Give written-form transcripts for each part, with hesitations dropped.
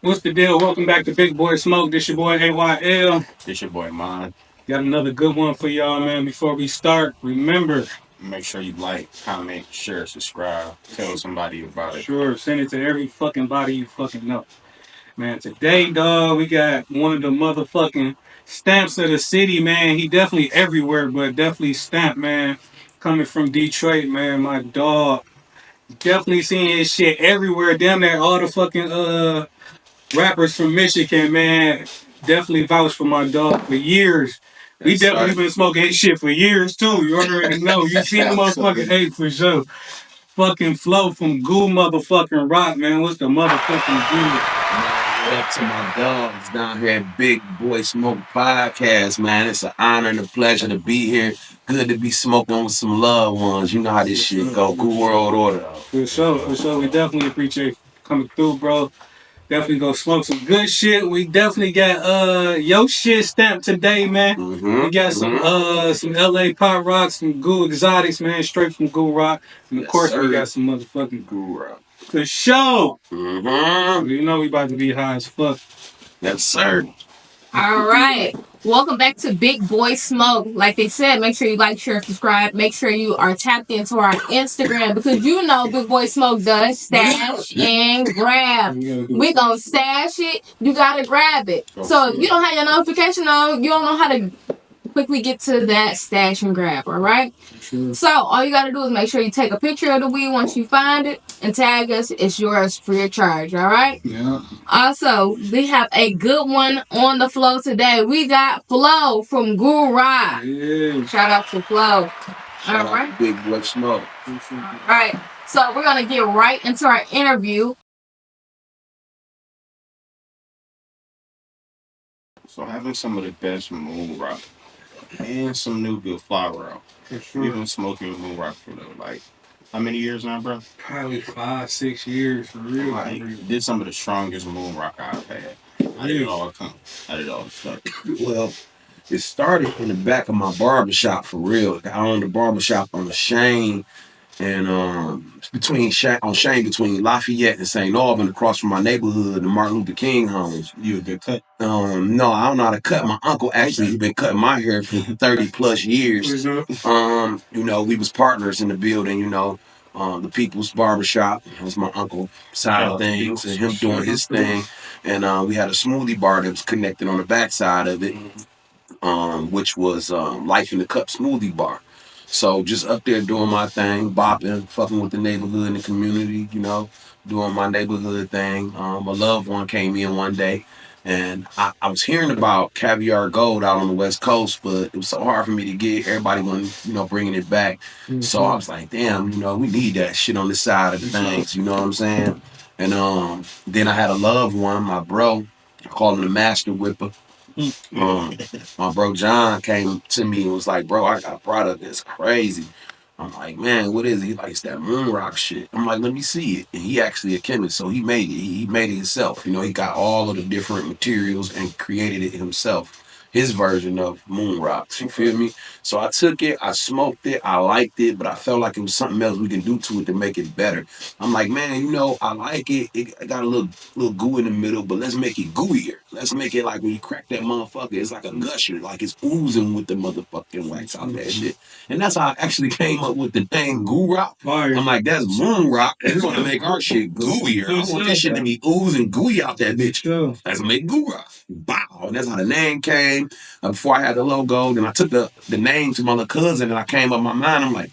What's the deal? Welcome back to Big Boy Smoke. This your boy AYL. This your boy Mond. Got another good one for y'all, man. Before we start, remember, Make sure you like, comment, share, subscribe. Tell somebody about it. sure, send it to every fucking body you fucking know. Man, today, dog, we got one of the motherfucking stamps of the city, man. He definitely everywhere, but definitely stamp, man. Coming from Detroit, man. My dog. Definitely seeing his shit everywhere. Damn near all the fucking rappers from Michigan, man, definitely vouched for my dog for years. We Yes, definitely sir. been smoking his shit for years too. You already know. You seen the motherfucking hate for sure. Fucking flow from motherfucking Rock, man. What's the motherfucking deal? What up to my dogs down here at Big Boy Smoke Podcast, man? It's an honor and a pleasure to be here. Good to be smoking with some loved ones. You know how this shit go. Good world order. For sure, for sure. We definitely appreciate you coming through, bro. Definitely go smoke some good shit. We definitely got your shit stamped today, man. We got some LA pop rocks, some Goo exotics, man, straight from GuuRock. And of Yes, course we sir. got some motherfucking GuuRock. for sure. Mm-hmm. You know we about to be high as fuck. Yes, sir. All right. Welcome back to Big Boy Smoke. Like they said, make sure you like, share, subscribe. Make sure you are tapped into our Instagram because you know Big Boy Smoke does stash and grab. We gonna stash it. You gotta grab it. So if you don't have your notification on, you don't know how to quickly get to that stash and grab. All right. Sure. So all you gotta do is make sure you take a picture of the weed once you find it and tag us. It's yours free of charge. All right. Yeah. Also, we have a good one on the flow today. We got Flo from GuuRock. Yeah. Shout out to Flo. Shout All out right. to Big Boy Smoke. All right. So we're gonna get right into our interview. So having some of the best moon rock and some new good flower out. For We've sure. been smoking moon rock for like how many years now, bro? Probably 5, 6 years for real. Like did some of the strongest moon rock I've had. How did it all come? How did it all start? Well, it started in the back of my barbershop for real. I owned a barbershop on the Shane and it's between Shane between Lafayette and St. Albans across from my neighborhood, the Martin Luther King homes. You a good cut? No, I don't know how to cut. My uncle actually he been cutting my hair for 30 plus years. We was partners in the building, the People's Barbershop. That was my uncle side of things and him doing his thing. And we had a smoothie bar that was connected on the back side of it, which was Life in the Cup Smoothie Bar. So just up there doing my thing, bopping, fucking with the neighborhood and the community, doing my neighborhood thing. A loved one came in one day and I was hearing about caviar gold out on the West Coast, but it was so hard for me to get. Everybody wasn't, bringing it back. So I was like, damn, we need that shit on this side of the things, you know what I'm saying? And then I had a loved one, my bro, I call him the Master Whipper. My bro John came to me and was like, bro, I got a product that's crazy. I'm like, man, what is it? He likes that moon rock shit. I'm like, let me see it. And he actually a chemist, so he made it. He made it himself. He got all of the different materials and created it himself. His version of moon rocks. You feel me? So I took it, I smoked it, I liked it, but I felt like it was something else we can do to it to make it better. I'm like, man, I like it. It got a little goo in the middle, but let's make it gooier. Let's make it like when you crack that motherfucker, it's like a gusher, like it's oozing with the motherfucking wax out that shit. And that's how I actually came up with the name GuuRock. I'm like, that's moon rock. We're gonna make our shit gooier. I want this shit to be oozing gooey out that bitch. Let's make GuuRock. Bow. And that's how the name came. Before I had the logo, then I took the name to my little cousin, and I came up in my mind. I'm like,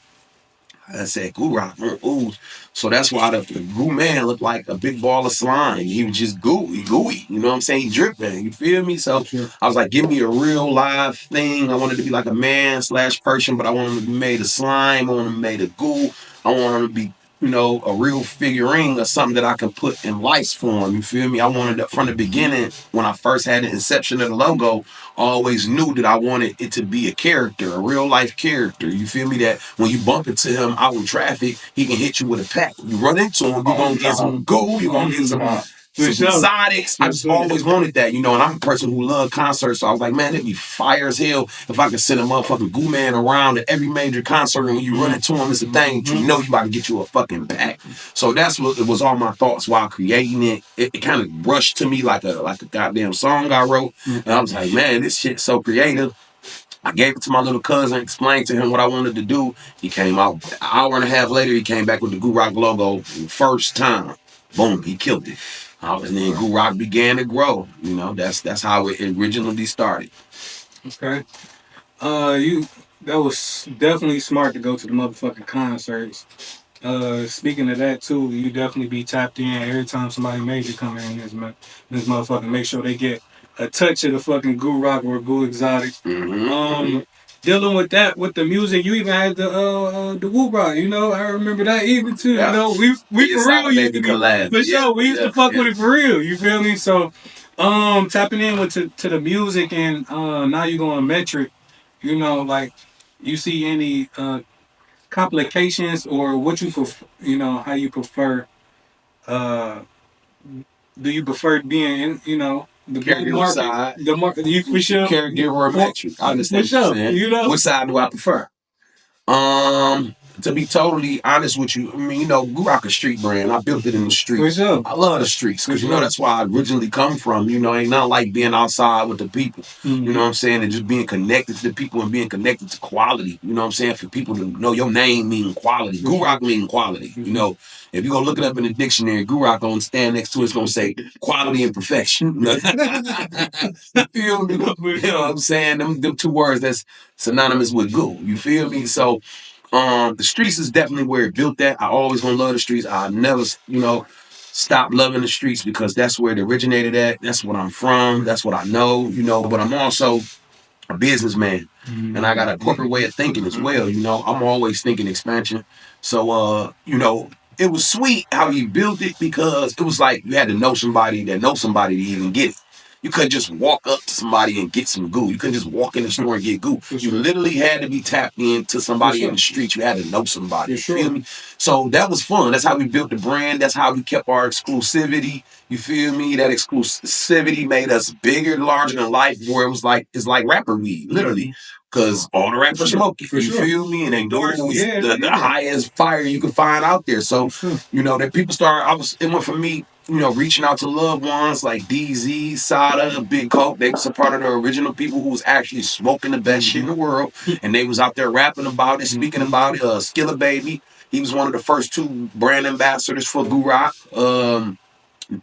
I said GuuRock, ooze. So that's why the goo man looked like a big ball of slime. He was just gooey. You know what I'm saying? He dripping. You feel me? So I was like, give me a real live thing. I wanted to be like a man/person, but I want him to be made of slime. I want him to be made of goo. I want him to be, a real figurine or something that I can put in life's form. You feel me? I wanted it from the beginning, when I first had the inception of the logo, I always knew that I wanted it to be a character, a real life character. You feel me? That when you bump into him out in traffic, he can hit you with a pack. You run into him, you're gonna get some goo, you're gonna get some some sure. exotics. I just always wanted that, you know, and I'm a person who loved concerts, so I was like, man, it'd be fire as hell if I could send a motherfucking Goo Man around at every major concert, and when you run into him, it's a thing, you know you about to get you a fucking pack. So that's what it was, all my thoughts while creating it. It kind of rushed to me like a goddamn song I wrote, and I was like, man, this shit's so creative. I gave it to my little cousin, explained to him what I wanted to do. He came out an hour and a half later. He came back with the GuuRockk logo first time. Boom, he killed it. And then GuuRockk began to grow. You know, that's how it originally started. Okay. That was definitely smart to go to the motherfucking concerts. Speaking of that too, you definitely be tapped in every time somebody major come in this motherfucker. Make sure they get a touch of the fucking GuuRockk or GuuExotics. Dealing with that with the music, you even had the GuuRockk. You know, I remember that even too. Yeah. You know, we for real used to collab. For sure, we used to fuck with it for real. You feel me? So, tapping in with to the music, and now you going metric. You know, like you see any complications or what you prefer, you know, how you prefer, uh do you prefer being in, you know, the caregiver side, the market, you for sure, caregiver or metric? I understand for sure, what you're saying. you know, Which side do I prefer? To be totally honest with you, I mean, you know, GuuRockk a street brand. I built it in the streets. For sure. I love the streets because you know that's where I originally come from. You know, ain't nothing like being outside with the people. You know what I'm saying? And just being connected to the people and being connected to quality. You know what I'm saying? For people to know your name mean quality. GuuRockk mean quality. You know, if you go look it up in the dictionary, GuuRockk gonna stand next to it, it's gonna say quality and perfection. You feel me? You know what I'm saying? Them two words that's synonymous with Goo. You feel me? So the streets is definitely where it built that. I always gonna love the streets. I never, you know, stop loving the streets because that's where it originated at. That's what I'm from. That's what I know, you know, but I'm also a businessman. And I got a corporate way of thinking as well, you know. I'm always thinking expansion. So you know, it was sweet how you built it because it was like you had to know somebody that knows somebody to even get it. You couldn't just walk up to somebody and get some goo. You couldn't just walk in the store and get goo. You literally had to be tapped into somebody in the street. You had to know somebody. You feel me? So that was fun. That's how we built the brand. That's how we kept our exclusivity. You feel me? That exclusivity made us bigger, larger than life, where it was like, it's like rapper weed, literally. Because all the rappers smoke it. You feel me? And they know it's the highest fire you can find out there. So, you know, that people it went from me, you know, reaching out to loved ones like DZ, Sada, Big Coke. They was a part of the original people who was actually smoking the best shit in the world. And they was out there rapping about it, speaking about it. Skilla Baby, he was one of the first 2 brand ambassadors for GuuRockk.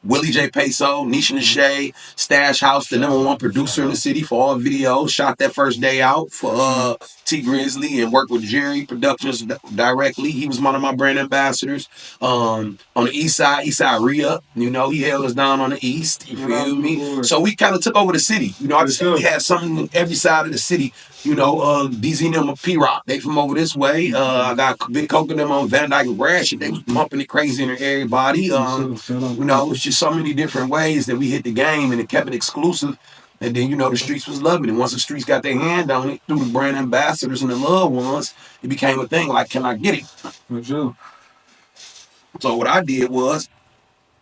Willie J. Peso, Nisha Nashay, Stash House, the #1 producer in the city for all videos, shot that first day out for T Grizzly and worked with Jerry Productions directly. He was one of my brand ambassadors. On the east side Rhea, you know, he held us down on the east. You feel me? So we kind of took over the city. You know, I just think we had something on every side of the city. You know, DZ and them are P-Rock. They from over this way. I got Big Coke and them on Van Dyke and Rash. They was pumping it crazy in everybody. You know, it's just so many different ways that we hit the game and it kept it exclusive. And then, you know, the streets was loving it. Once the streets got their hand on it through the brand ambassadors and the loved ones, it became a thing. Like, can I get it? For sure. So what I did was,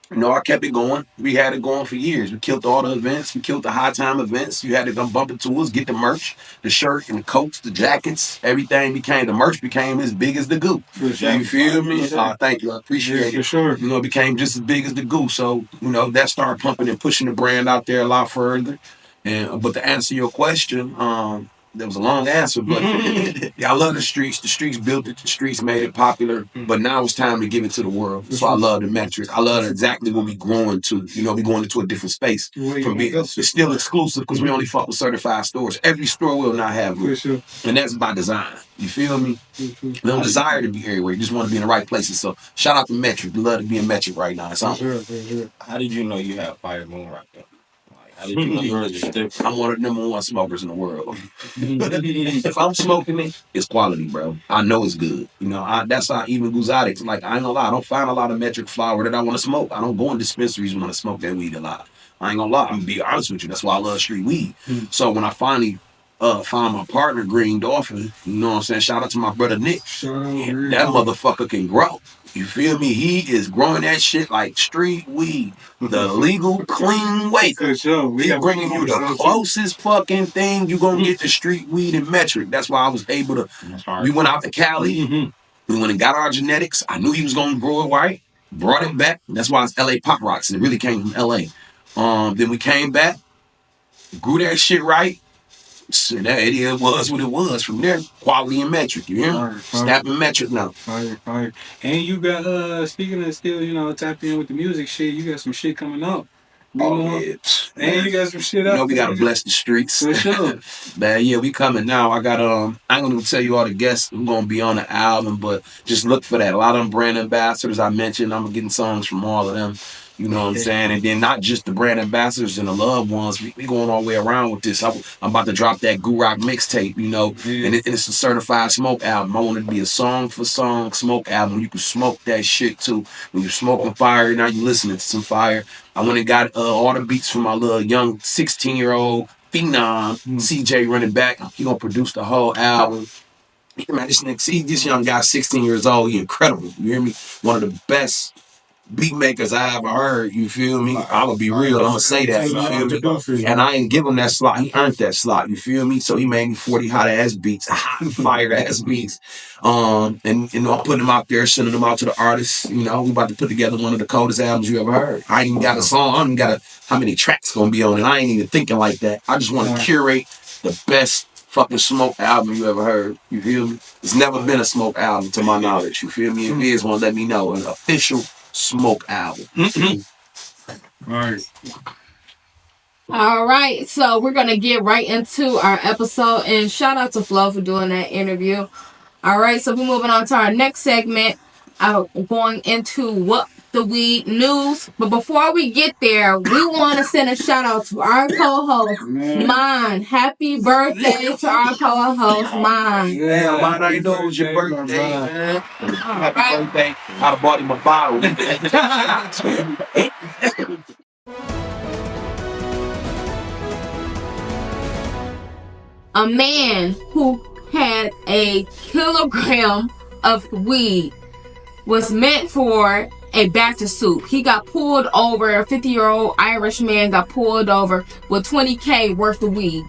you know, I kept it going. We had it going for years. We killed all the events. We killed the high time events. You had to come bump into us, get the merch, the shirt and the coats, the jackets. Everything the merch became as big as the goo. You feel me? Thank you. I appreciate it. For sure. You know, it became just as big as the goo. So, you know, that started pumping and pushing the brand out there a lot further. And but to answer your question, that was a long answer, but yeah, I love the streets. The streets built it. The streets made it popular. But now it's time to give it to the world. So I love the metric. I love exactly what we growing to. You know, we going into a different space. From being, it's still exclusive because we only fuck with certified stores. Every store will not have them. And that's by design. You feel me? We don't desire to be everywhere. You just want to be in the right places. So shout out to Metric. We love to be in Metric right now. How did you know you had fire GuuRockk though? How did you know yours is different? I'm one of the #1 smokers in the world. If I'm smoking it, it's quality, bro. I know it's good. You know, that's how even GuuRockk. Like, I ain't gonna lie, I don't find a lot of metric flower that I want to smoke. I don't go in dispensaries when I smoke that weed a lot. I ain't gonna lie, I'm gonna be honest with you. That's why I love street weed. So when I finally found my partner, Green Dolphin, you know what I'm saying? Shout out to my brother Nick. That motherfucker can grow. You feel me? He is growing that shit like street weed, the legal, clean way. For sure. He bringing you the closest fucking thing you gonna get to street weed and metric. That's why I was able to. We went out to Cali. We went and got our genetics. I knew he was gonna grow it right. Brought it back. That's why it's LA Pop Rocks, and it really came from LA. Then we came back, grew that shit right. So that it was what it was from there. Quality and metric, you hear me? Snapping metric now. Fire. And you got speaking of still, tapped in with the music shit, you got some shit coming up. Yeah. And you got some shit up. We gotta bless the streets. For sure. Man, yeah, we coming now. I got I ain't gonna tell you all the guests who gonna be on the album, but just look for that. A lot of them brand ambassadors I mentioned. I'm getting songs from all of them. You know what I'm saying? And then not just the brand ambassadors and the loved ones. We going all the way around with this. I'm about to drop that GuuRockk mixtape, and it's a certified smoke album. I want it to be a song for song smoke album. You can smoke that shit too. When you're smoking fire, now you listening to some fire. I went and got all the beats from my little young 16-year-old phenom, CJ running back. He gonna produce the whole album. Man, this young guy, 16 years old, he incredible. You hear me? One of the best beat makers I ever heard, you feel me? I'm gonna be real, I'm gonna say that, you feel me? And I ain't give him that slot, he earned that slot, you feel me? So he made me 40 hot ass beats, fire ass beats. And I'm putting them out there, sending them out to the artists, we about to put together one of the coldest albums you ever heard. I ain't even got a song, I don't even got how many tracks gonna be on it, I ain't even thinking like that. I just wanna curate the best fucking smoke album you ever heard, you feel me? There's never been a smoke album to my knowledge, you feel me? If it is, let me know. An official smoke album. All right, so we're gonna get right into our episode, and shout out to Flo for doing that interview. All right, so we're moving on to our next segment, going into what the weed news. But before we get there, we want to send a shout out to our co-host, Mond. Happy birthday to our co-host, Mond. Yeah, Mond, I know it was your birthday, man. Happy birthday. I bought him a bottle. A man who had a kilogram of weed was meant for a batch of soup. He got pulled over. A 50-year-old Irish man got pulled over with 20K worth of weed.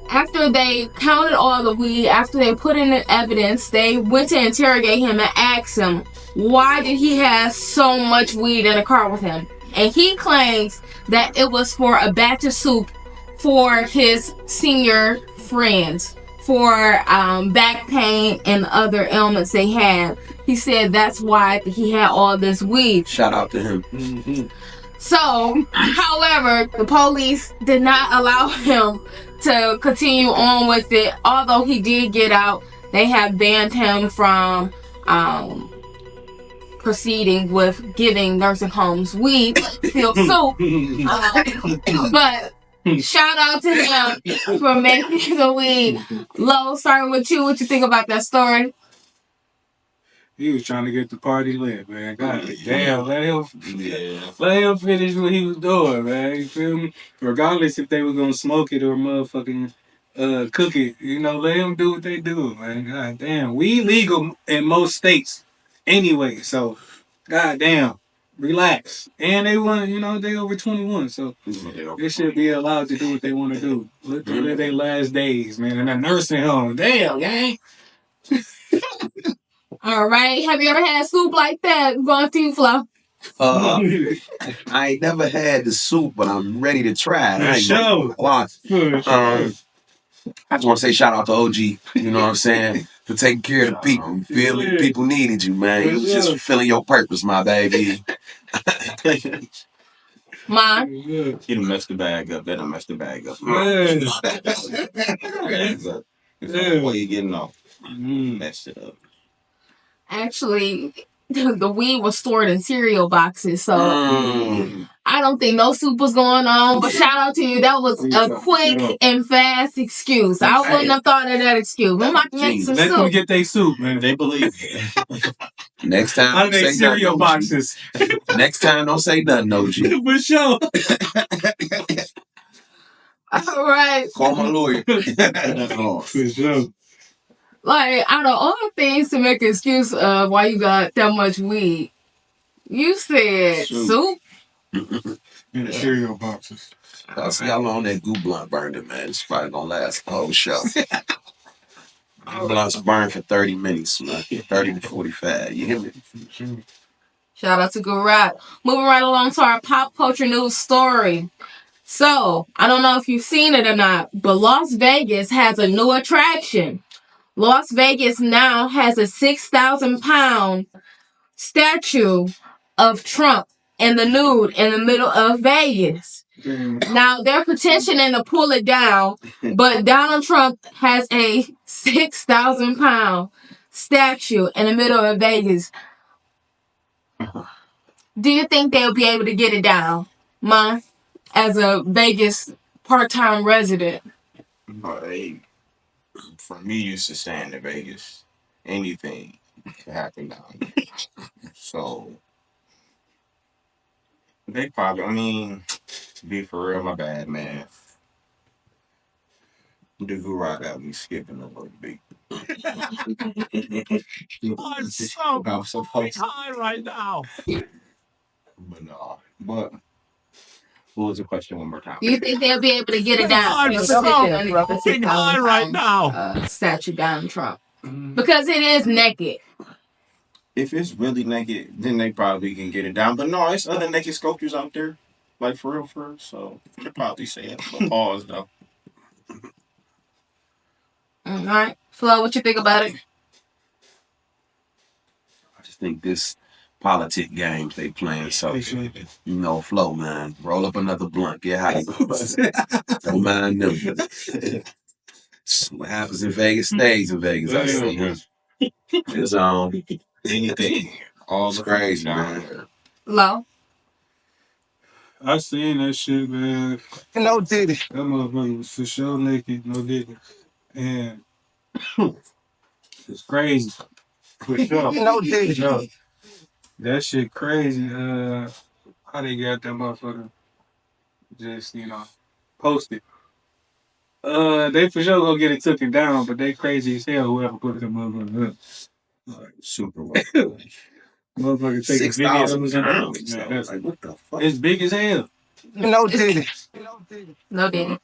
After they counted all the weed, after they put in the evidence, they went to interrogate him and asked him, why did he have so much weed in the car with him? And he claims that it was for a batch of soup for his senior friends, for back pain and other ailments they had. He said that's why he had all this weed. Shout out to him. So, however, the police did not allow him to continue on with it. Although he did get out, they have banned him from proceeding with giving nursing homes weed, still soup. But shout out to him for making the weed. Lo, starting with you, what you think about that story? He was trying to get the party lit, man. God damn, let him finish what he was doing, man. You feel me? Regardless if they were gonna smoke it or motherfucking cook it, let them do what they do, man. God damn, we legal in most states anyway, so god damn, relax. And they want, they over 21, so they should be allowed to do what they want to do. Look at their last days, man, in a nursing home. Damn, gang. All right. Have you ever had soup like that? Going to you, Flo. I ain't never had the soup, but I'm ready to try it. I just want to say shout out to OG, you know what I'm saying, for taking care of the people. You feel me? People needed you, man. You was just fulfilling your purpose, my baby. Mom? He done messed the bag up. They done messed the bag up. What you getting off? Messed it up. Actually, the weed was stored in cereal boxes, so I don't think no soup was going on. But shout out to you. That was a quick and fast excuse. I wouldn't have thought of that excuse. We might make some Let soup. them get their soup, man. They believe. Next time, out of their cereal boxes. Next time, don't say nothing, OG. For sure. All right. Call my lawyer. For sure. Like, out of all things to make an excuse of why you got that much weed, you said soup. In the cereal boxes. I'll see how long that goo blunt burned it, man. It's probably gonna last the whole show. Blunts burn for 30 minutes, man. 30 to 45. You hear me? Shout out to GuuRockk. Moving right along to our pop culture news story. So, I don't know if you've seen it or not, but Las Vegas has a new attraction. Las Vegas now has a 6,000-pound statue of Trump in the nude in the middle of Vegas. Now, they're petitioning to pull it down, but Donald Trump has a 6,000-pound statue in the middle of Vegas. Do you think they'll be able to get it down, Ma, as a Vegas part-time resident? For me, used to staying in Vegas, anything could happen down there. So they probably, I mean, to be for real, my bad, man. The GuuRockk got me skipping a little bit. I'm so high right now. But no. But what was the question one more time? Do you think they'll be able to get it down? I'm so high right now. Statue down Trump. Because it is naked. If it's really naked, then they probably can get it down. But no, it's other naked sculptures out there. Like for real. So they probably say it. But pause though. All right. Flo, what you think about it? I just think this politic games they playing so, you know, Flo, man. Roll up another blunt. Get high. Don't mind them. What happens in Vegas stays in Vegas. I see him. It's Anything. All it's the crazy, down man. there. Low. I seen that shit, man. No diddy. That motherfucker was for sure naked, no diddy. And it's crazy. For sure. No diddy. Yo, that shit crazy. How they got that motherfucker just, posted. They for sure gonna get it taken down, but they crazy as hell whoever put that motherfucker up. Like, super well. Motherfucker taking 6,000 videos. pounds. Man, that's, Like, what the fuck? it's big as hell. No diddy. No diddy.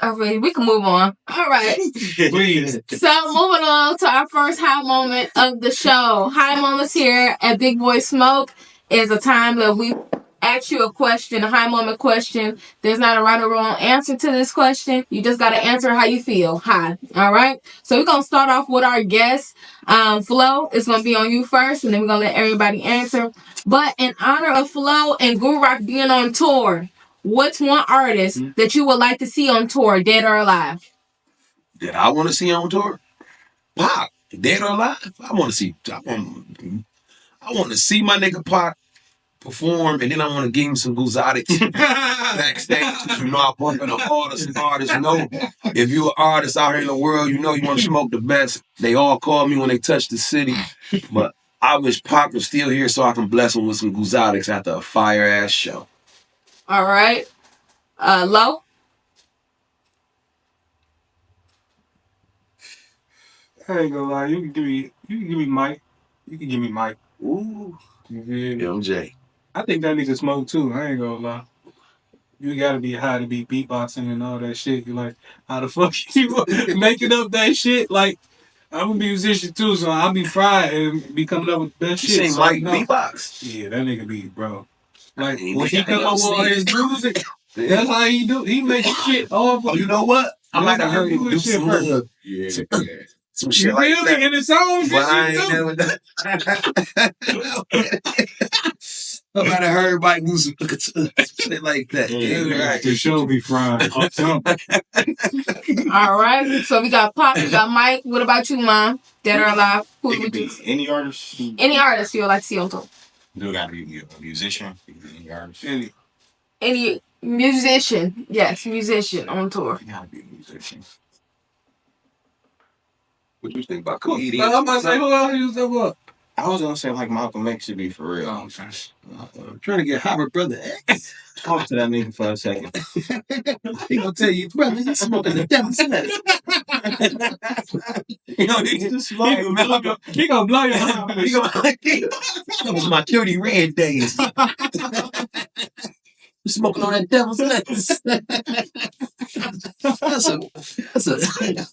All right, we can move on. All right. Please. So moving on to our first high moment of the show. High moments here at Big Boy Smoke is a time that we ask you a question, a high moment question. There's not a right or wrong answer to this question. You just gotta answer how you feel. High. All right. So we're gonna start off with our guest. Flo, it's gonna be on you first, and then we're gonna let everybody answer. But in honor of Flo and GuuRockk being on tour, what's one artist that you would like to see on tour, dead or alive? That I want to see on tour? Pop, dead or alive? I want to see my nigga Pop perform, and then I want to give him some GuuRockk backstage. You know, I work with an artist. Artists know if you're an artist out here in the world, you know you want to smoke the best. They all call me when they touch the city, but I wish Pop was still here so I can bless him with some GuuRockks after a fire ass show. All right. Low. I ain't gonna lie, you can give me Mike. You can give me Mike. Ooh, You feel me? MJ. I think that nigga smoke too. I ain't gonna lie. You gotta be high to be beatboxing and all that shit. You like, how the fuck you making up that shit? Like, I'm a musician too, so I'll be fried and be coming up with the best You shit. seen So Mike no. beatbox? Yeah, that nigga be, bro. Like, He when he ain't come up with gonna all see his music, that's how he do. He make shit all for Oh, you know what? I might have heard him do shit some first. little, some shit You like feel me? that. In the songs But I and ain't shit too. never done. I might have heard Mike do some shit like that. Yeah, Right. the show be fried. All right. So we got Pop, we got Mike. What about you, Mom? Dead or alive? Who It could would be you? any artist. Any artist you would like to see on tour? Do gotta be a musician. It could be any artist. Any musician? Yes, musician on tour. It gotta be a musician. What you think about comedians? I'm about to say, who else you talking about? I was gonna say like Malcolm X should be for real. Oh, okay. I'm trying to get Howard Brother X. Talk to that nigga for a second. He gonna tell you, brother, you smoking the devil's lettuce. You know, he gonna blow your mind. That was my dirty red days. You smoking on that devil's lettuce.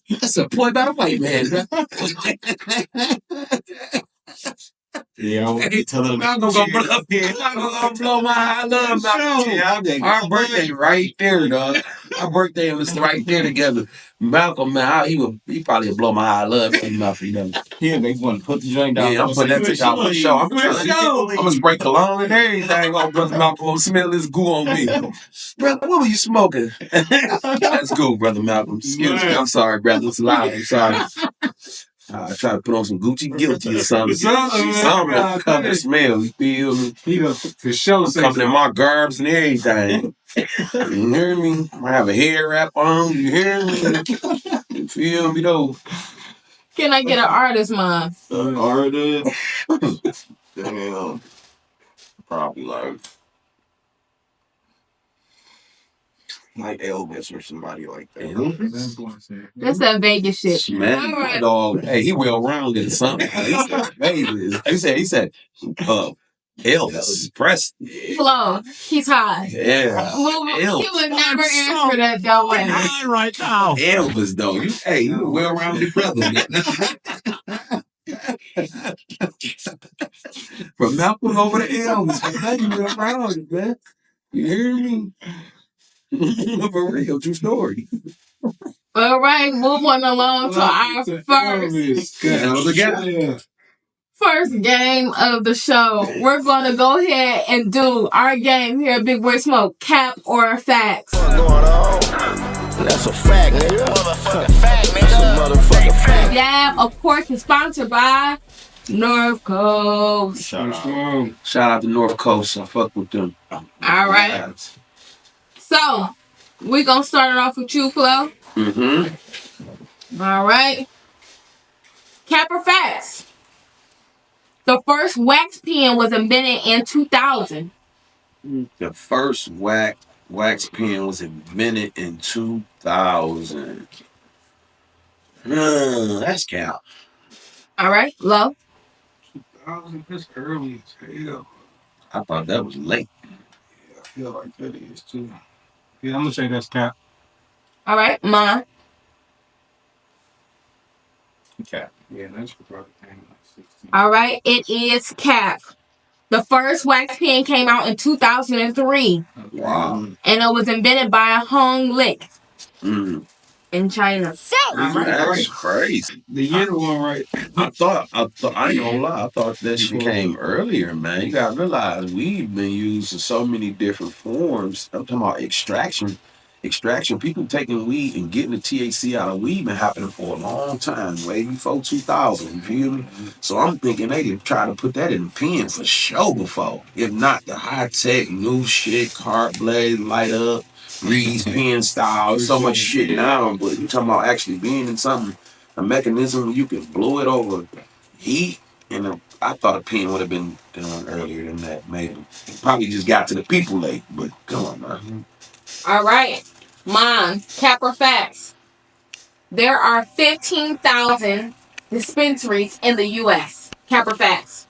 That's a point by the white man, bro. Yeah, I'm telling him. I'm gonna blow my high love Malcolm. Our birthday right there, dog. Our birthday was right there together. Malcolm, man, he probably would blow my high love in his mouth, you know. Yeah, they want to put the joint down. Yeah, I'm putting that shit out for sure. I'm gonna spray cologne and everything on Brother Malcolm. Gonna smell this goo on me. Brother, what were you smoking? That's cool, Brother Malcolm. Excuse me. I'm sorry, brother. It's loud. I'm sorry. I try to put on some Gucci Guilty or something. Something to cover the smell, you feel me? He gonna for sure say Coming in my garbs and everything. You hear me? I have a hair wrap on, you hear me? You feel me though? Can I get an artist, Mond? Artist. Damn. Probably like Elvis or somebody like that. Elvis? That's that Vegas shit. Man, All right. dog. Hey, he well rounded or something. He said, Elvis Presley. Flo, he's high. Yeah. Well, he Elvis. would never answer that that way. High right now. Elvis, though. You a well rounded brother. From Malcolm over to Elvis. Man, you well rounded, man. You hear me? For real, true story. All right, move on along to our first game of the show. We're gonna go ahead and do our game here at Big Boy Smoke. Cap or facts. What's going on? That's a fact, nigga. Motherfucking fact, nigga. That's a motherfucking fact. Dab, of course, is sponsored by North Coast. Shout out. Shout out to North Coast. I fuck with them. All right. So, we're gonna start it off with you, Flo. Mm-hmm. All right. Cap or facts? The first wax pen was invented in 2000. The first wax pen was invented in 2000. That's cap. All right, Low. 2000, that's early as hell. I thought that was late. Yeah, I feel like that is too. Yeah, I'm gonna say that's cap. All right, Mond. Cap. Yeah, that's probably came like 16. All right, it is cap. The first wax pen came out in 2003, Wow. and it was invented by Hong Lick Mm. in China. That's crazy. The year one, right? I thought, I ain't gonna lie, I thought that shit came earlier, man. You gotta realize we've been used in so many different forms. I'm talking about extraction. People taking weed and getting the THC out of weed been happening for a long time, way before 2000, you feel me? So I'm thinking they did try to put that in the pen for sure before. If not the high-tech, new shit, cart blade, light up, Reed's pen style, so much shit now, but you talking about actually being in something, a mechanism where you can blow it over heat, and I thought a pen would have been done earlier than that, maybe. Probably just got to the people late, but come on, man. All right, Mond. Cap or facts? There are 15,000 dispensaries in the U.S. Cap or facts?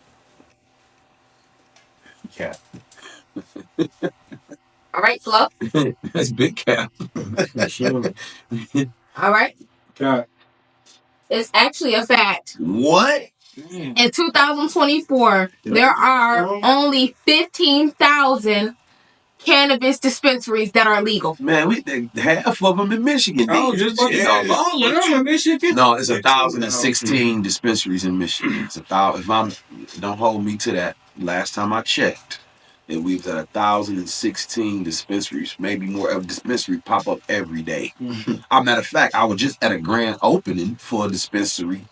Cap. All right, Flo. That's big cap. Sure. All right. Cap. It's actually a fact. What? Damn. In 2024, there are only 15,000 cannabis dispensaries that are legal. Man, half of them in Michigan. Oh, just yeah. all of them in Michigan? No, it's 1,016 dispensaries in Michigan. It's 1,000. Don't hold me to that. Last time I checked, we was at 1,016 dispensaries. Maybe more of dispensary pop up every day. Matter of fact, I was just at a grand opening for a dispensary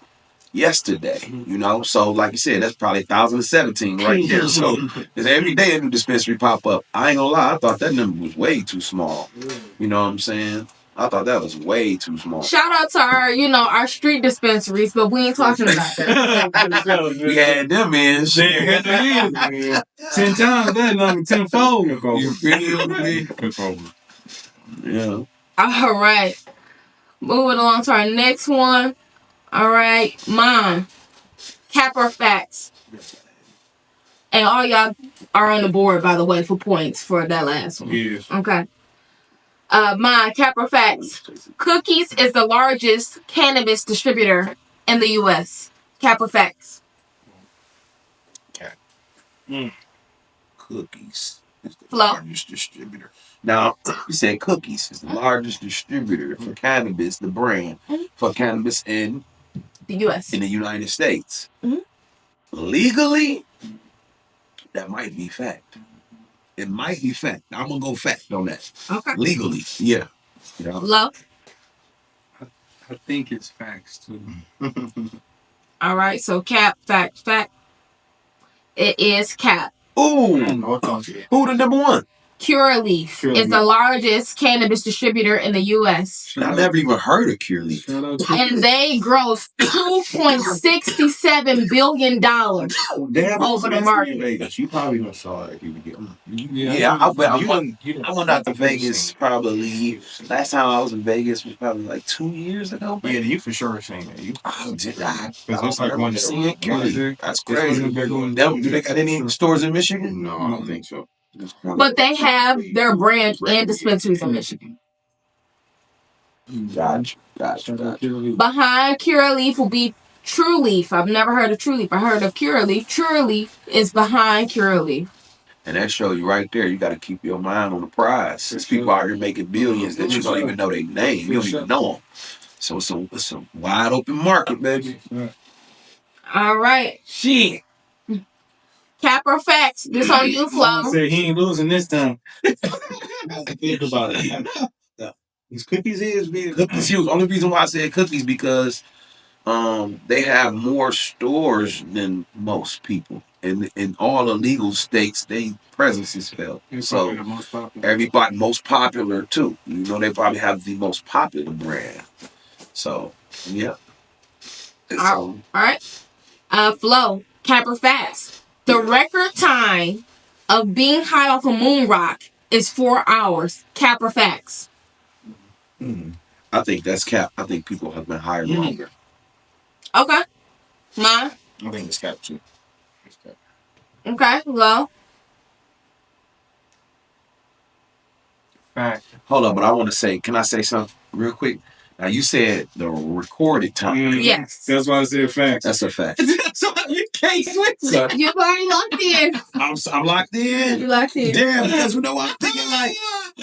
yesterday, you know, so like you said, that's probably 1,017 right there. So there's every day a new dispensary pop up. I ain't gonna lie, I thought that number was way too small. You know what I'm saying? I thought that was way too small. Shout out to our, our street dispensaries, but we ain't talking about that. We had them in. Shit. 10 times that number, 10-fold. You feel me? Yeah. All right. Moving along to our next one. All right. Mond. Cap or facts? And all y'all are on the board, by the way, for points for that last one. Yeah. Okay. Mond, cap or facts? Cookies is the largest cannabis distributor in the U.S. Cap or facts? Cookies is the Flo? largest distributor. Now, you said Cookies is the largest distributor for cannabis, the brand, for cannabis in The U.S. the United States. Mhm. Legally, that might be fact. It might be fact. I'm going to go fact on that. Okay. Legally, yeah. Flo? I think it's facts, too. All right. So cap, fact. It is cap. Ooh. Who the number one? Curaleaf is the largest cannabis distributor in the U.S. I never even heard of Curaleaf. And they gross $2.67 billion over the market. You probably don't saw it. Yeah, I went out to Vegas probably. Last time I was in Vegas was probably like 2 years ago. Yeah, you for sure seen it. Because it's like one seeing Curaleaf. That's crazy. crazy. Do they got any stores in Michigan? No, I don't think so. But they have their brand and dispensaries in Michigan. Gotcha. Behind Curaleaf will be True Leaf. I've never heard of True Leaf. I heard of Curaleaf. True Leaf is behind Curaleaf. And that shows you right there, you got to keep your mind on the prize. There's people out here making billions that you don't even know their name. You don't even know them. So it's a wide open market, baby. All right. Shit. Cap or facts? This on you, Flo. Said he ain't losing this time. Think about it. These cookies Cookies huge. Only reason why I said cookies because they have more stores than most people. In all the legal states, they presence is felt. So everybody most popular too. They probably have the most popular brand. So yeah. All right. Flo, cap or facts? The record time of being high off a moon rock is 4 hours. Cap or facts? I think that's cap. I think people have been higher longer. Okay. Mond? I think it's cap too. Okay. Flo? Fact. Hold on, but I want to say, can I say something real quick? Now you said the recorded time. Yes. That's why I said facts. That's a fact. So you can't switch. You've already locked in. I'm locked in. You locked in. Damn, because I'm thinking like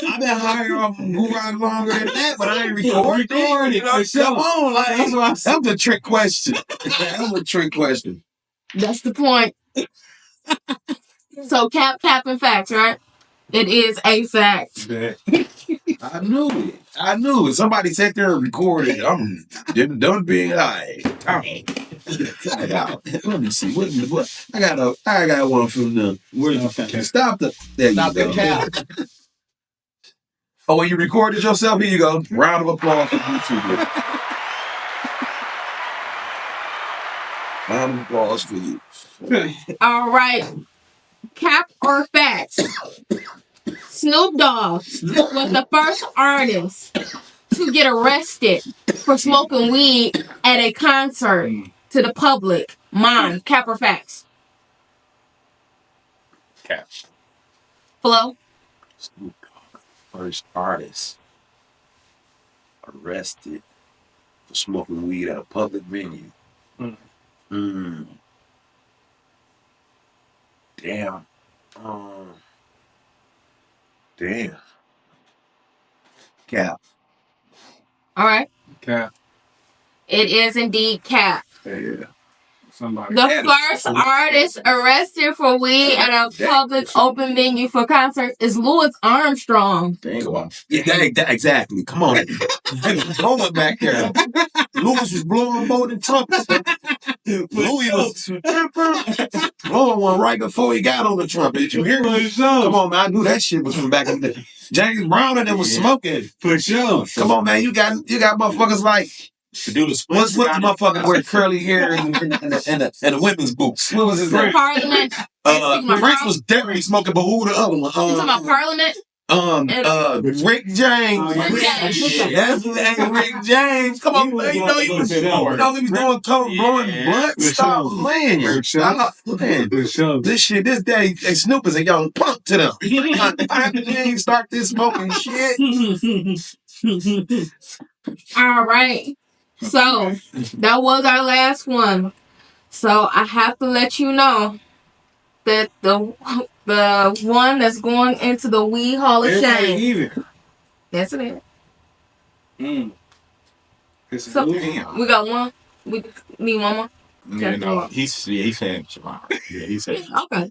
I've been higher off GuuRockk longer than that, but I ain't recorded. Come on, like that's a trick question. That's a trick question. That's the point. So cap, and facts, right? It is a fact. I knew it. Somebody sat there and recorded. I'm done being high. Let me see. What? I got one from them. Stop the cap. Oh, well, you recorded yourself? Here you go. Round of applause for YouTube. Round of applause for you. All right. Cap or facts? Snoop Dogg was the first artist to get arrested for smoking weed at a concert to the public. Mond, cap or facts? Cap. Flo? Snoop Dogg, first artist arrested for smoking weed at a public venue. Damn. Damn. Cap. All right. Cap. It is indeed cap. Yeah. Somebody. The first artist arrested for weed at a public open venue for concerts is Louis Armstrong. Yeah, exactly. Come on. Hold up back there. Louis was blowing more than trumpets. Louis was blowing on one right before he got on the trumpet. Did you hear me? Come on, man. I knew that shit was from back in the day. James Brown and them was smoking. For sure. Come on, man. You got motherfuckers like To do the what's the motherfucker with curly hair and the women's boots? What was his name? Parliament. Prince was definitely smoking, but who the other one? You talking about Parliament? Rick James. Rick James. That's his name, Rick James. Come on, man. You know he was doing blowing blunt. Stop playing. Man. This day, Snoop is a young punk to them. They ain't start this smoking shit. All right. So that was our last one. So I have to let you know that the one that's going into the Weed Hall of Shame. Even. That's it. So we got one. We need one more. Yeah, no, he's saying Shabbat. Yeah, he said. Okay.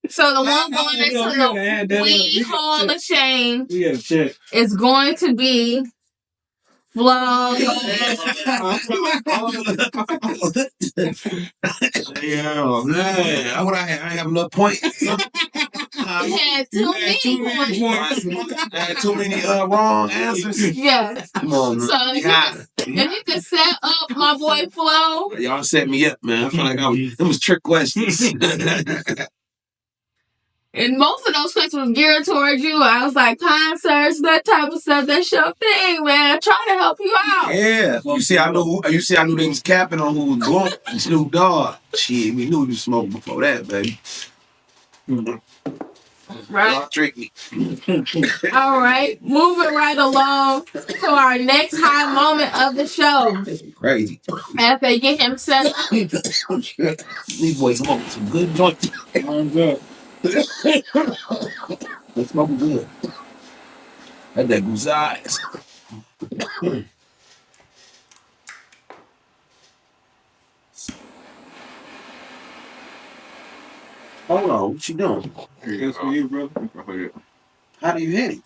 So the one going into the Weed Hall of Shame is going to be Flo. Yeah, man. I have enough points. I had too many points. I had too many wrong answers. Yeah. Come on, So if you can set up my boy Flo. Y'all set me up, man. I feel like them was trick questions. And most of those questions was geared towards you. I was like, concerts, that type of stuff. That's your thing, man. I'm trying to help you out. Yeah. You see, I knew they was capping on who was blowing Snoop Dogg. Shit, we knew he was smoking before that, baby. Right. Y'all trick me. All right. Moving right along to our next high moment of the show. Crazy. After they get him set up. These boys smoking some good joints. Arms up. They smoking good. That's that GuuRockk. Hold on, what you doing? That's for you, brother. How do you hit it?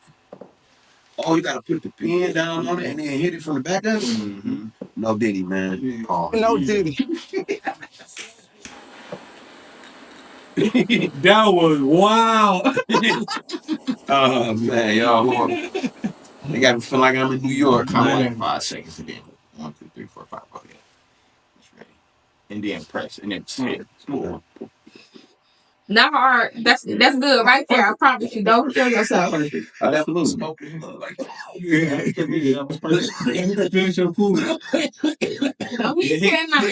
Oh, you gotta put the pin down on it and then hit it from the back of it? Mm-hmm. No Diddy, man. Oh, No Diddy. That was wild. Oh, man, y'all. They got me feel like I'm in New York. Count Man. like 5 seconds again. 1, 2, 3, 4, 5. Okay. That's ready. And then press. And then sit. Not hard. That's good right there. I promise you. Don't kill yourself. Absolutely. Yeah. Finish your food. No, he cannot.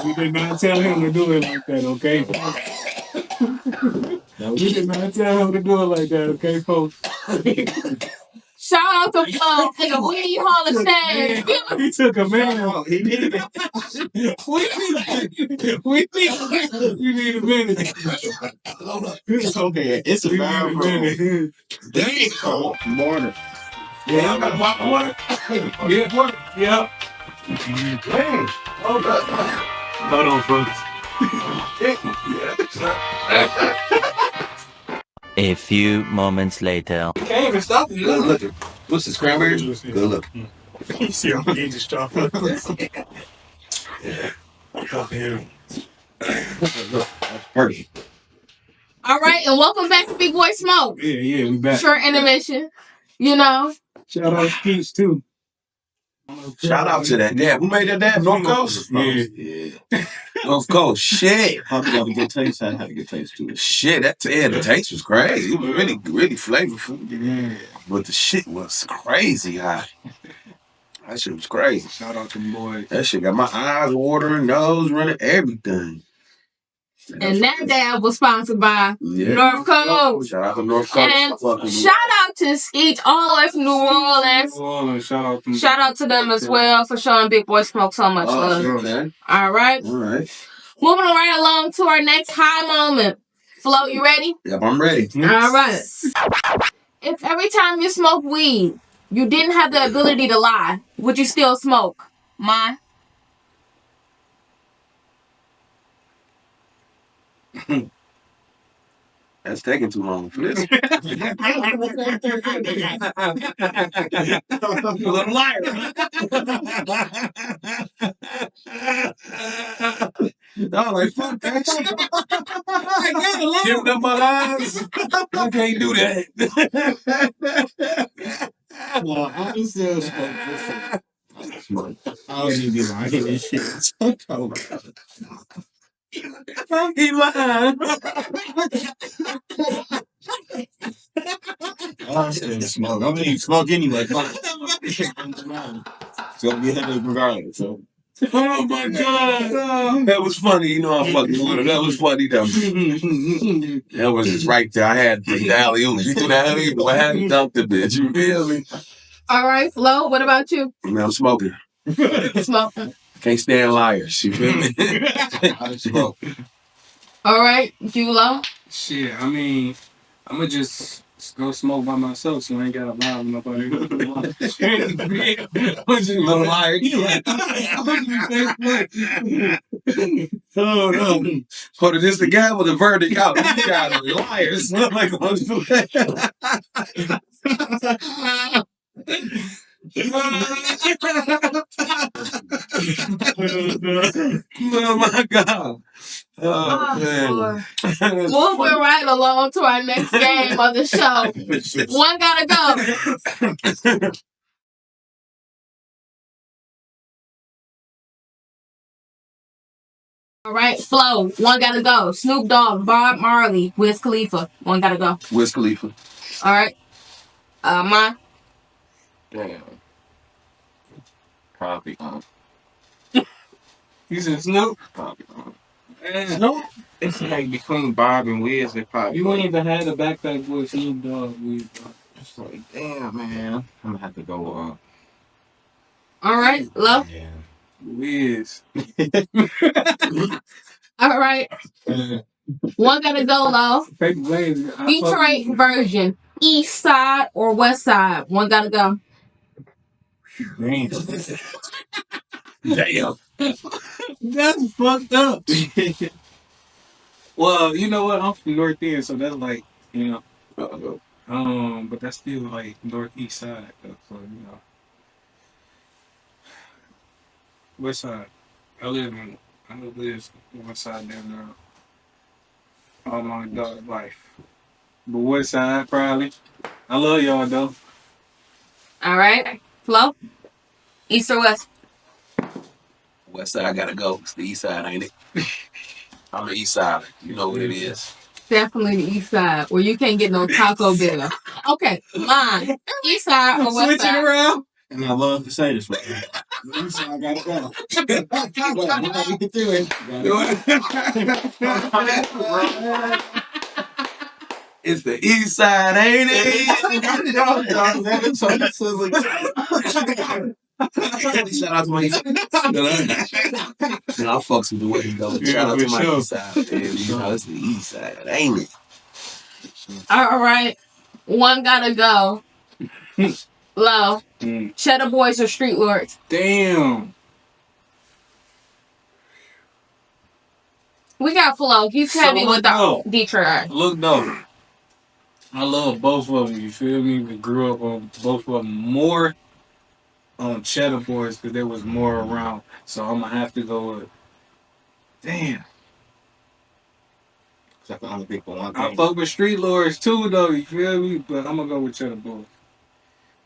We did not tell him to do it like that, okay? No, we did not tell him to do it like that, okay, folks? Shout out to Flo in the Weed Hall of Shame. He took a man. He did it. We need a minute. Hold up. It's okay. It's a We bad need a minute. Damn. Morning. Yeah, I got walk water. Yeah, what? Yeah. Dang. Hold up. Hold on, folks. A few moments later. You can't even stop it. Good looking. What's the cranberry? Good looking. You see, I'm gonna just drop it. That's perfect. All right, and welcome back to Big Boy Smoke. Yeah, we back. Short intermission. You know. Shout out Skeets, too. Shout out to that dab. Who made that dab? North Coast? Yeah. North Coast. Shit. I had a good taste. I had a good taste too. Shit, the taste was crazy. It was really, really flavorful. Yeah. But the shit was crazy hot. That shit was crazy. Shout out to the boys. That shit got my eyes watering, nose running, everything. And that dab was sponsored by North Coast. Shout out to North Coast. And shout out to Skeet all the way from New Orleans. Shout out to them as well for showing Big Boy Smoke so much love. Sure, man. All right. All right. Moving right along to our next high moment. Flo, you ready? Yep, I'm ready. All right. If every time you smoke weed, you didn't have the ability to lie, would you still smoke? Mine? That's taking too long for this. Little liar. I was like, fuck that shit. Give them my eyes. I can't do that. Well, I was still smoke. I don't even be lying this shit. So cold. He lying. I still smoke. I'm gonna eat smoke anyway. Fuck. It's gonna be a headache regardless. So. Oh my god. That was funny. You know I fucking with him. That was funny though. That was just right there. I had the alley-oop. You threw the alley-oop. I had to dunk the bitch. You feel me? All right, Flo, what about you? Man, I'm smoking. Smoking. Can't stand liars. You feel me? I smoke. All right, Julo. Shit, I mean, I'ma just go smoke by myself, so I ain't gotta lie with nobody. Little liar. Oh no. Put this together, the verdict out. You got liars. I'm like, oh my god. Oh, man. Moving right along to our next game of the show. One gotta go. All right, Flo. One gotta go. Snoop Dogg, Bob Marley, Wiz Khalifa. One gotta go. Wiz Khalifa. All right. Mine. Damn. Probably. You said Snoop? Probably. Snoop? It's like between Bob and Wiz, they probably. You wouldn't even have a backpack with Snoop Dogg. It's like, damn, man. I'm gonna have to go. All right, Lo. Yeah. Wiz. All right. One gotta go, Lo. Paper Blaze. Detroit version. East side or west side? One gotta go. Damn. Damn. That's fucked up. Well, you know what? I'm from North End, so that's like, you know. But that's still like northeast side though, so you know. West side. I live west side down there all my adult life. But west side probably. I love y'all though. All right. Flo. East or west? West side gotta go. It's the east side, ain't it? I'm the east side. You know what it is. Definitely the east side, where you can't get no Taco Bell. Okay, mine. East side or west Switch it side? around. And I love to say this, but I gotta go. Get through it. It's the east side, ain't it? Shout out to my east side. And I fucks with the way he goes. Shout out to my east side. Man. You know, it's the east side, ain't it? All right. One gotta go. Low. Cheddar Boys or Street Lords? Damn. We got Flo. He's heavy with the Detroit. Look though. I love both of them, you feel me? We grew up on both of them more on Cheddar Boys because there was more around. So I'm going to have to go with. Damn. I fuck with Street Lords too, though, you feel me? But I'm going to go with Cheddar Boys.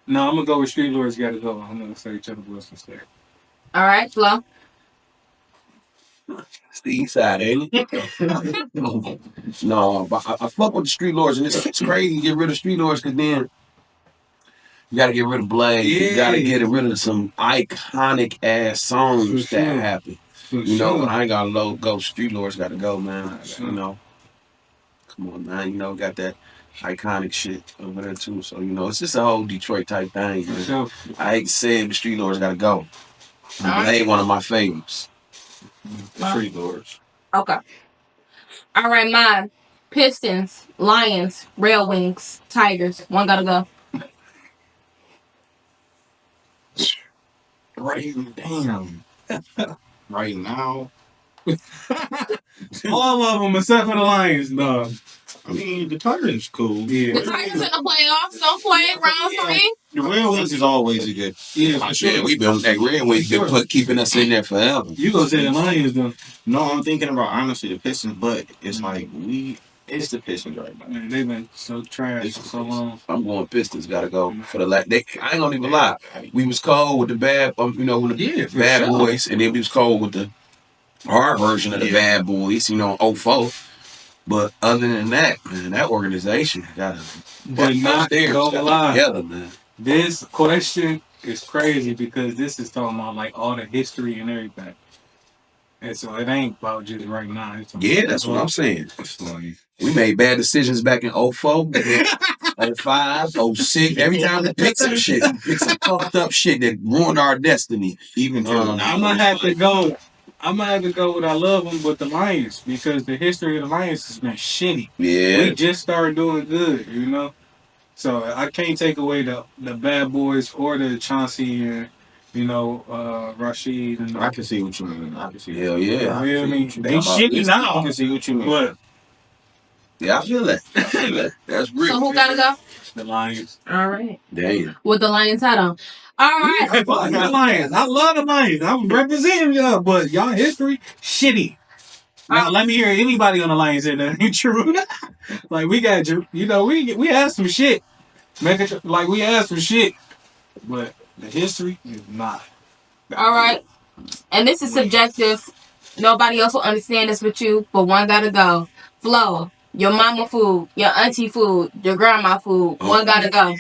No, I'm going to go with Street Lords got to go. I'm going to say Cheddar Boys can stay. All right, Flo. It's the east side, ain't it? No, but I fuck with the Street Lords, and it's crazy to get rid of Street Lords because then you gotta get rid of Blade. Yeah. You gotta get rid of some iconic ass songs that happen. You know, I ain't gotta go. Street Lords gotta go, man. You know, come on, man. You know, got that iconic shit over there too. So you know, it's just a whole Detroit type thing. Man. I hate to say it, but Street Lords gotta go. Blade one of my favorites. Street Lords. Okay. All right, mine. Pistons, Lions, Rail Wings, Tigers. One gotta go. Damn. Right now. All of them except for the Lions, dog. I mean, the Tigers cool. Yeah. The Tigers in the playoffs. Don't play round 3. The Red Wings is always a good. Yeah, for sure. We've been that Red Wings been keeping us in there forever. You gonna say the Lions though? No, I'm thinking about honestly the Pistons, but it's like it's the Pistons right now. Man, they've been so trash for so long. I'm going Pistons. Gotta go for the last. I ain't gonna even lie. We was cold with the bad, with the bad boys, and then we was cold with the hard version of the bad boys. 04. But other than that, man, that organization gotta. But not gonna lie, together, man. this question is crazy because this is talking about like all the history and everything. And so it ain't about just right now. Yeah, that's what I'm saying. We made bad decisions back in 04, 05, 06. Every time we pick some shit, pick some fucked up shit that ruined our destiny. Even I'm gonna have to go. I'm gonna have to go with I love them, but the Lions because the history of the Lions has been shitty. Yeah, We just started doing good, So I can't take away the bad boys or the Chauncey and Rashid and I can see what you mean. I can see. Hell yeah. You feel me? They shitty now. I can see what you mean. But yeah, I feel that. That's real. So who gotta go? The Lions. All right. Damn. With the Lions hat on. All right. Fuck the Lions. I love the Lions. I'm representing y'all, but y'all history shitty. Now let me hear anybody on the Lions say that ain't true. Like we got, we had some shit. Like we had some shit, but the history is not. All right. And this is subjective. Nobody else will understand this with you, but one gotta go. Flo, your mama food, your auntie food, your grandma food. One gotta go.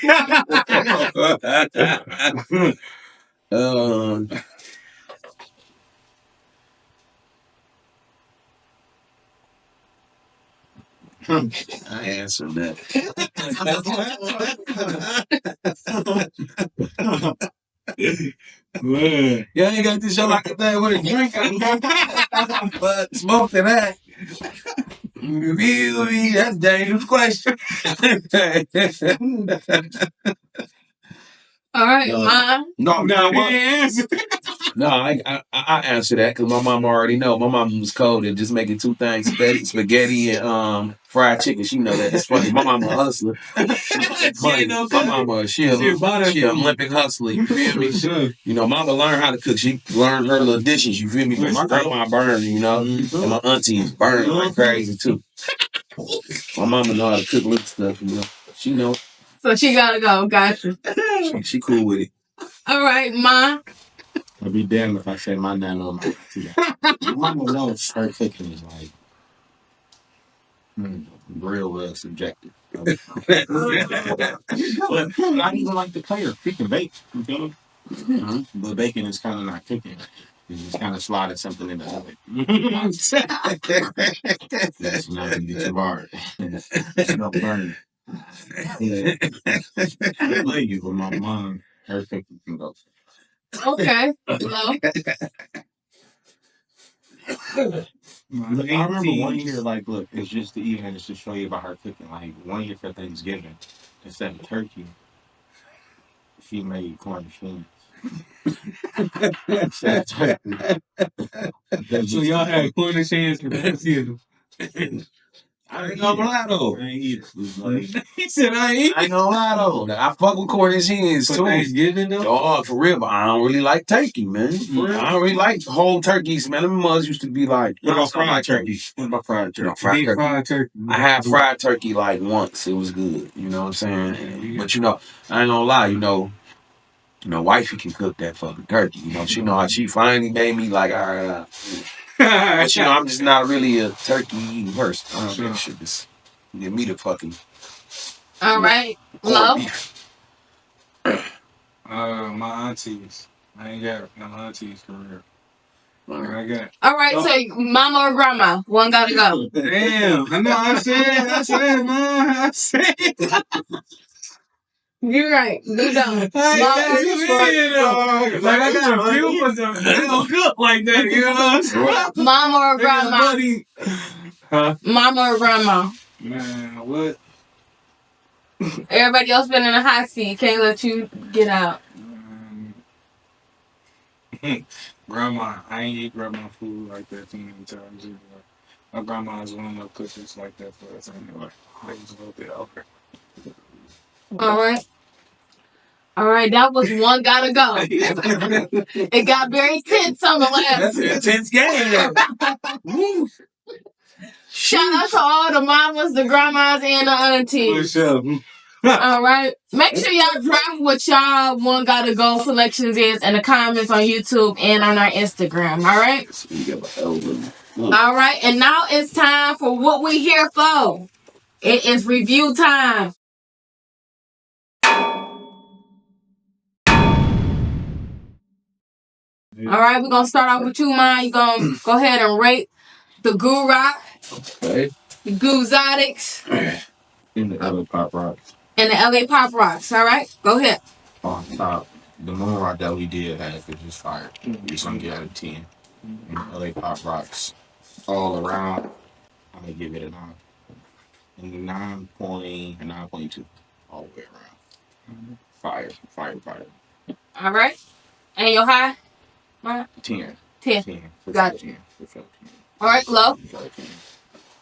I answered that. Man. Y'all ain't got this show like a thing with a drink. But smoke to that. You feel me? That's a dangerous question. All right, Mom. No, I answer that because my mom already know. My mom was cold and just making two things: spaghetti and fried chicken. She know that. It's funny. My mama a hustler. Funny. My mama, she a Olympic hustler. You feel me? Mama learned how to cook. She learned her little dishes. You feel me? But my grandma burned. And my aunties burned like crazy too. My mama know how to cook little stuff. She know. So she gotta go. Gotcha. She cool with it. All right, Ma. I'd be damned if I said my name on my mama knows her cooking is like real subjective. But not even like the player. He can bake. You feel me? Mm-hmm. But baking is kind of not cooking. You just kind of sliding something in the oven. That's not gonna get too hard. It's no burn. I love you, but my mom, her cooking can go. Okay. Hello. I remember one year, like, look, it's just to show you about her cooking. Like, one year for Thanksgiving, instead of turkey, she made corn machines. So y'all had corn machines for Thanksgiving. I ain't gonna lie though. I ain't eat it. He said I ain't. I ain't gonna lie though. I fuck with corn and cheese For too. Thanksgiving though? Oh, for real, but I don't really like turkey, man. I don't really like whole turkeys, man. Them mothers used to be like, What about fried turkey? What about fried turkey? Fried turkey. I had fried turkey like once. It was good. You know what I'm saying? But I ain't gonna lie, wifey can cook that fucking turkey. She know how she finally made me like, all right. But I'm just not really a turkey eating person. I don't know. Shit just give me the fucking. All right. Hello. My aunties. I ain't got no aunties for real. I got. All right, so mama or grandma, one gotta go. Damn, I know. I said, man. I said. You're right. You don't. Like I got a few, but they don't cook like that. You know what I'm saying? Mama or grandma? Huh? Mama or grandma? Man, what? Everybody else been in a hot seat. Can't let you get out. Grandma. I ain't eat grandma food like that too many times either. My grandma is one of those cookers like that for us anyway. They was a little bit older. All right. All right, that was one gotta go. It got very tense on the last. That's an intense game. Shout out to all the mamas, the grandmas, and the aunties. For sure. All right. Make sure y'all drop what y'all one gotta go selections is in the comments on YouTube and on our Instagram. All right. All right. And now it's time for what we here for. It is review time. All right. We're gonna start off with you, man. You're gonna go ahead and rate the GuuRockk, Okay. the GuuZotics, In the LA Pop Rocks. and the LA Pop Rocks. All right. Go ahead. On top, the moon rock that we did have is just fire. We're just gonna get out of 10. And the LA Pop Rocks all around, I'm gonna give it a 9. And 9.2 all the way around. Fire. All right. And your high? 10. 10. 10. For Got sure, 10. For sure, 10. All right, low. For sure,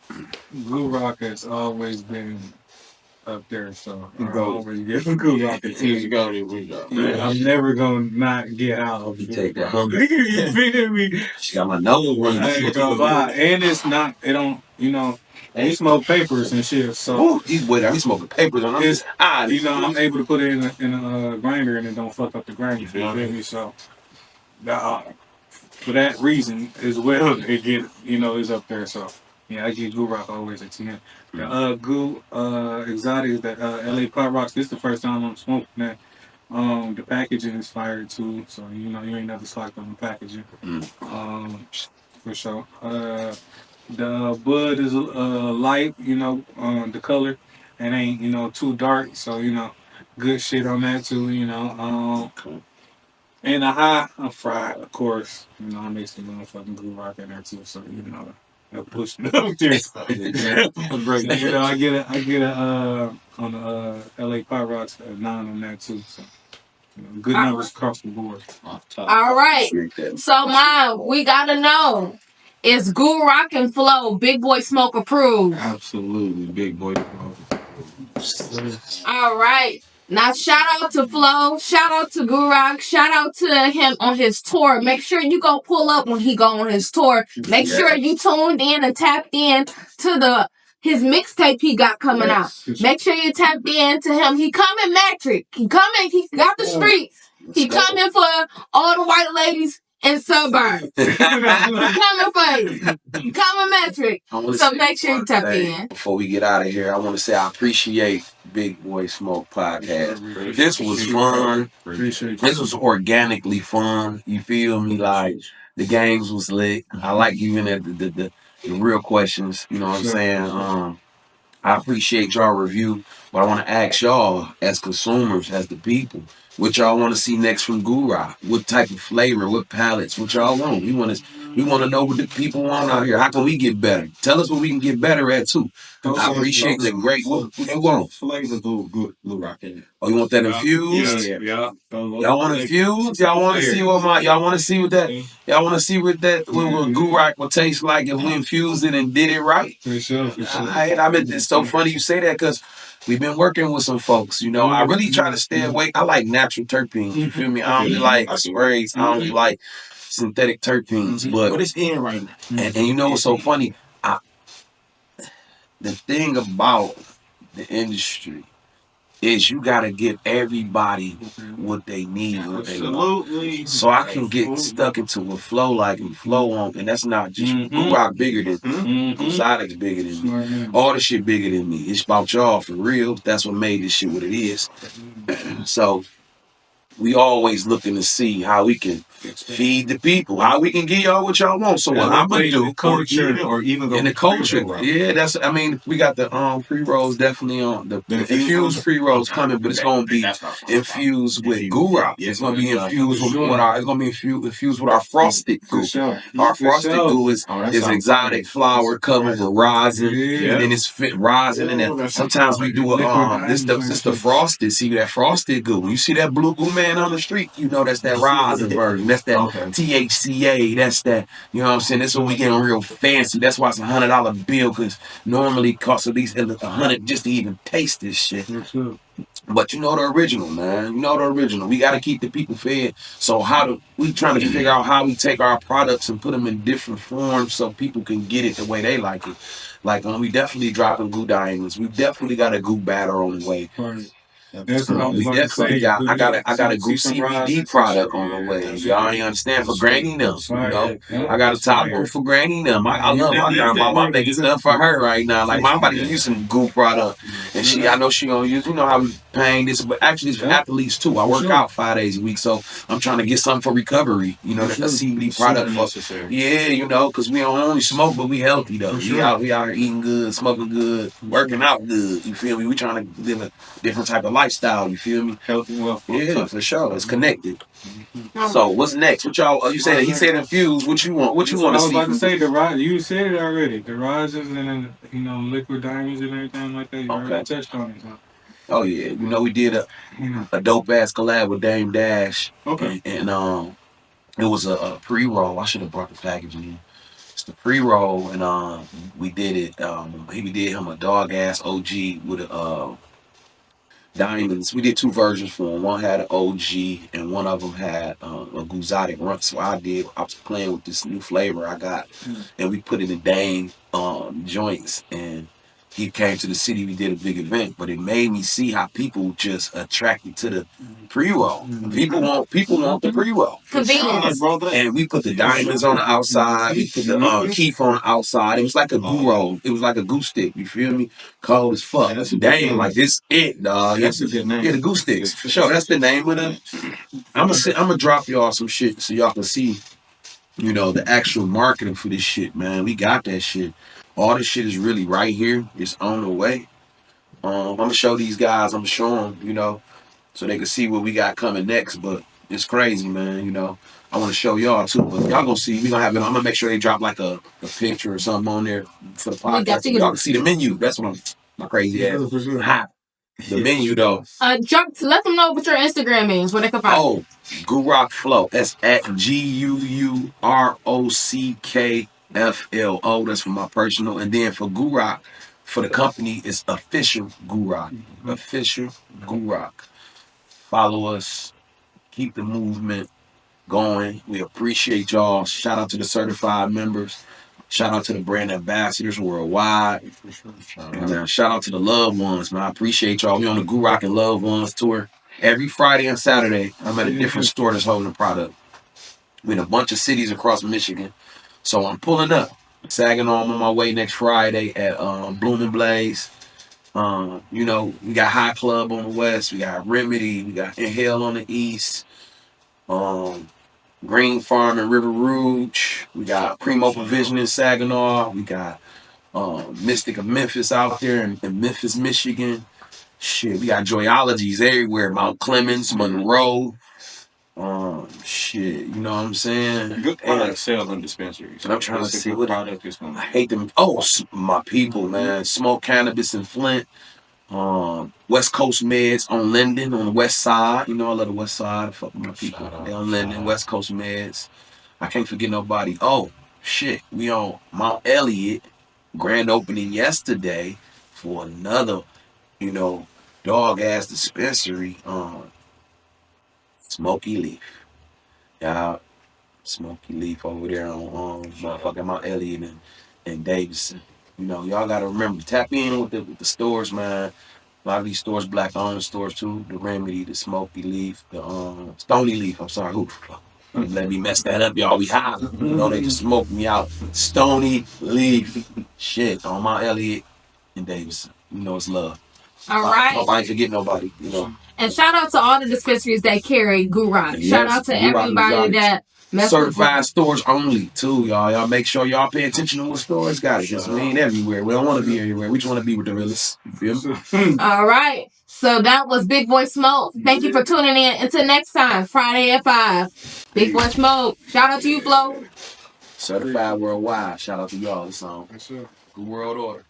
10. GuuRockk has always been up there, so I Go. always give GuuRockk a Easy 10. go, we go. Yeah, I'm never gonna not get out of You it. take that hunger. You feel me? She got my nose I ain't gonna lie. And it's not, it don't, you know, we smoke papers and shit, so Oh, these boys, I be smoking papers on them. it's, Ah, you know, I'm able to put it in a grinder and it don't fuck up the grinder. You feel me? So, for that reason as well, it get, you know, is up there. So, yeah, I give GuuRockk always a 10. The exotics, that LA Pop Rocks, this is the first time I'm smoking that. The packaging is fire too, so you know you ain't never slacked on the packaging. For sure. The bud is light, you know, the color, and ain't, you know, too dark, so you know, good shit on that too, you know. And the high, I'm fried, of course. You know, I make some motherfucking GuuRockk in there too, so you know, I push it up there. You know, I get a on the LA Pop Rocks a 9 on that too. So. Good numbers across the board. All right. So, Mom, we gotta know: is GuuRockk and Flow Big Boy Smoke approved? Absolutely, big boy. All right. Now, shout out to Flo, shout out to GuuRockk, shout out to him on his tour. Make sure you go pull up when he go on his tour. Make sure you tuned in and tapped in to his mixtape he got coming out. Make sure you tapped in to him. He coming metric. He got the streets. He coming for all the white ladies in suburbs. He coming for you. He coming metric. So make sure you tap in. Before we get out of here, I want to say I appreciate Big Boy Smoke Podcast. This was fun. This was organically fun. You feel me? Like the games was lit. I like even at the real questions. You know what I'm saying? I appreciate y'all review, but I want to ask y'all as consumers, as the people, what y'all want to see next from GuuRockk? What type of flavor? What palettes? What y'all want? We want to know what the people want out here. How can we get better? Tell us what we can get better at too. I appreciate the great. What you want? Flavor GuuRockk in it. Oh, you want that infused? Yeah. Y'all want infused? Y'all want to see what y'all want to see what that? Y'all want to see what GuuRockk will taste like if we infused it and did it right? For sure. I mean, it's so funny you say that because we've been working with some folks. You know, I really try to stay away. I like natural terpenes. You feel me? I don't like sprays. I don't like synthetic terpenes. But it's in right now. And you know what's so funny? The thing about the industry is you gotta give everybody what they need, what they want. So I can get stuck into a flow like and flow on, and that's not just GuuRockk bigger than GuuRockk bigger than me. All the shit bigger than me. It's about y'all for real. That's what made this shit what it is. So we always looking to see how we can feed the people, how we can give y'all what y'all want. So what I'm gonna do, or even in the culture, that's. I mean, we got the pre rolls definitely on the infused pre rolls coming, but it's gonna be infused with GuuRockk. It's gonna be infused with infused with our frosted goo. Our frosted goo is exotic flower covered with rosin, and then it's rosin, and then sometimes we do this the frosted. See that frosted goo? When you see that blue goo man on the street, you know that's that rosin version. That's that THCA. That's that. You know what I'm saying? That's when we getting real fancy. That's why it's $100 bill, because normally it costs at least $100 just to even taste this shit. But you know the original, man. You know the original. We got to keep the people fed. So how do we trying to figure out how we take our products and put them in different forms so people can get it the way they like it? Like we definitely dropping Goo Diamonds. We definitely got a Goo Batter on the way. That's what I was We about to definitely say. got. I got a Goo See some rides CBD and product shit. on the Yeah, way. that's Y'all it. ain't understand for Granny them. You know, Yeah, I got a that's topical fire. for Granny them. I love my grandma. I'm making stuff for her right now. Like my body use some Goo product, and I know she gonna use. You know how we paying this, but actually it's for athletes too. I work out 5 days a week, so I'm trying to get something for recovery. You know, a CBD product for. Yeah, you know, because we don't only smoke, but we healthy though. We out here eating good, smoking good, working out good. You feel me? We trying to live a different type of lifestyle. You feel me? Healthy wealth. Yeah, for sure. It's connected. So what's next? What y'all? You said he said infused. What you want? What you want I to was see? about to say the rise. You said it already. The rises and then, liquid diamonds and everything like that. You already touched on it. So, Oh yeah, you know we did a dope ass collab with Dame Dash. Okay. And it was a pre roll. I should have brought the packaging in. It's the pre roll, and we did it. We did him a dog ass OG with a diamonds. We did 2 versions for him. One had an OG, and one of them had a GuuRockk run. So I was playing with this new flavor I got, and we put it in Dame joints. And he came to the city. We did a big event, but it made me see how people just attracted to the pre-roll. People want the pre-roll. Convenience. And we put the diamonds on the outside. We put the keef on the outside. It was like a goo roll. It was like a goose stick. You feel me? Cold as fuck. Damn, like this it, dog. That's a good name. Yeah, the goose sticks. For sure. That's the name of them. I'm gonna drop y'all some shit so y'all can see, the actual marketing for this shit, man. We got that shit. All this shit is really right here. It's on the way. I'm gonna show these guys. I'm gonna show them, so they can see what we got coming next. But it's crazy, man. I want to show y'all too. But y'all gonna see. We gonna have it. I'm gonna make sure they drop like a picture or something on there for the podcast. So y'all can see the menu. That's what my crazy ass. Hot. The menu though. Let them know what your Instagram is, where they can find. Oh, GuuRockk Flow. That's at GuuRockflo. That's for my personal. And then for GuuRockk, for the company, it's official GuuRockk. Official GuuRockk. Follow us. Keep the movement going. We appreciate y'all. Shout out to the certified members. Shout out to the brand ambassadors worldwide. And shout out to the loved ones, man. I appreciate y'all. We on the GuuRockk and Loved Ones tour. Every Friday and Saturday, I'm at a different store that's holding the product. We in a bunch of cities across Michigan. So I'm pulling up. Saginaw, I'm on my way next Friday at Blooming Blaze. We got High Club on the west. We got Remedy. We got Inhale on the east. Green Farm in River Rouge. We got Primo Provision in Saginaw. We got Mystic of Memphis out there in Memphis, Michigan. Shit, we got Joyologies everywhere. Mount Clemens, Monroe. You know what I'm saying? Good product sales in dispensaries. And I'm trying to see what product is going. I hate them. Oh, my people, man. Smoke Cannabis in Flint. West Coast Meds on Linden on the west side. I love the west side. I fuck with my people. They on Linden, West Coast Meds. I can't forget nobody. Oh, shit. We on Mount Elliott. Grand opening yesterday for another, dog ass dispensary on Smoky Leaf. Y'all, Smoky Leaf over there on motherfucking Mount Elliott and Davidson. Y'all gotta remember, tap in with the stores, man. A lot of these stores, black owned stores too. The Remedy, the Smoky Leaf, the Stony Leaf. I'm sorry, who? Let me mess that up, y'all. We high. They just smoked me out. Stony Leaf. Shit, on Mount Elliott and Davidson. It's love. All right. I ain't forget nobody, And shout out to all the dispensaries that carry GuuRockk. Yes, shout out to everybody that certified stores only too, y'all. Y'all make sure y'all pay attention to what stores got it. Because we ain't everywhere. We don't want to be everywhere. We just want to be with the realest. You feel me? All right. So that was Big Boy Smoke. Thank you for tuning in. Until next time, Friday at 5. Big Boy Smoke. Shout out to you, Flo. Certified worldwide. Shout out to y'all. This song. Good World Order.